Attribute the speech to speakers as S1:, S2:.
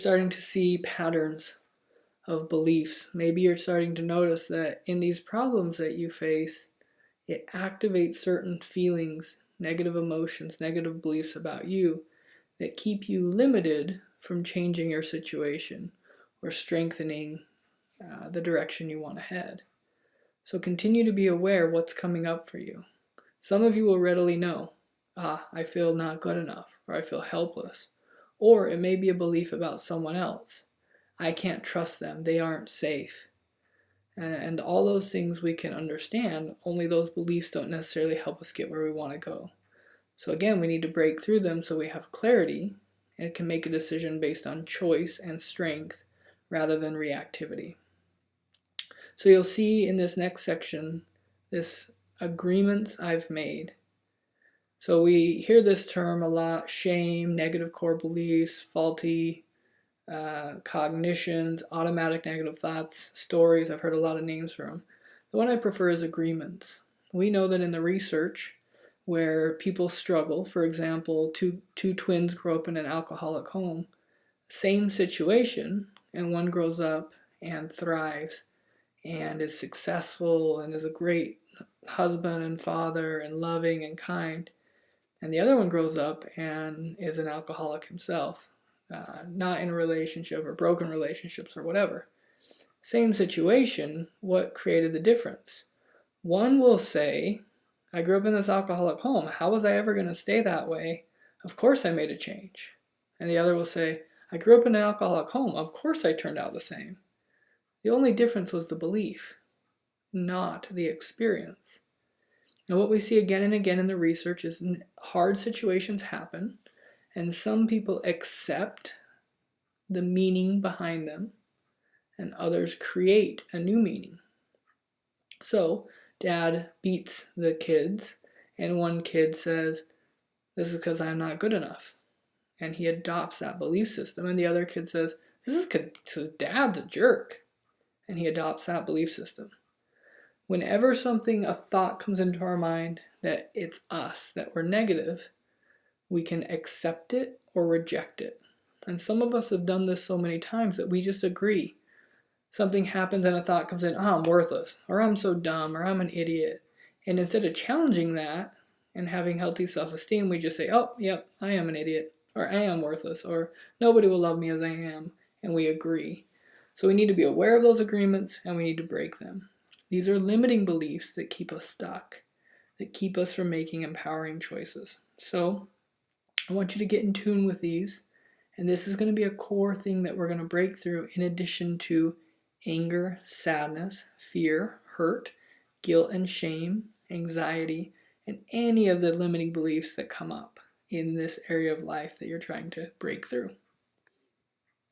S1: starting to see patterns of beliefs. Maybe you're starting to notice that in these problems that you face, it activates certain feelings, negative emotions, negative beliefs about you that keep you limited from changing your situation or strengthening the direction you want to head. So continue to be aware what's coming up for you. Some of you will readily know, I feel not good enough, or I feel helpless. Or it may be a belief about someone else. I can't trust them, they aren't safe. And all those things we can understand, only those beliefs don't necessarily help us get where we want to go. So again, we need to break through them so we have clarity and can make a decision based on choice and strength rather than reactivity. So you'll see in this next section, this agreements I've made. So we hear this term a lot: shame, negative core beliefs, faulty cognitions, automatic negative thoughts, stories. I've heard a lot of names for them. The one I prefer is agreements. We know that in the research where people struggle, for example, two twins grow up in an alcoholic home, same situation, and one grows up and thrives and is successful and is a great husband and father and loving and kind, and the other one grows up and is an alcoholic himself, not in a relationship or broken relationships or whatever. Same situation, what created the difference? One will say, I grew up in this alcoholic home. How was I ever going to stay that way? Of course I made a change. And the other will say, I grew up in an alcoholic home. Of course I turned out the same. The only difference was the belief, not the experience. And what we see again and again in the research is hard situations happen, and some people accept the meaning behind them, and others create a new meaning. So, dad beats the kids, and one kid says, this is because I'm not good enough. And he adopts that belief system. And the other kid says, this is because dad's a jerk. And he adopts that belief system. Whenever a thought comes into our mind that it's us, that we're negative, we can accept it or reject it. And some of us have done this so many times that we just agree. Something happens and a thought comes in, I'm worthless, or I'm so dumb, or I'm an idiot. And instead of challenging that and having healthy self-esteem, we just say, oh, yep, I am an idiot, or I am worthless, or nobody will love me as I am, and we agree. So we need to be aware of those agreements, and we need to break them. These are limiting beliefs that keep us stuck, that keep us from making empowering choices. So I want you to get in tune with these, and this is going to be a core thing that we're going to break through in addition to anger, sadness, fear, hurt, guilt and shame, anxiety, and any of the limiting beliefs that come up in this area of life that you're trying to break through.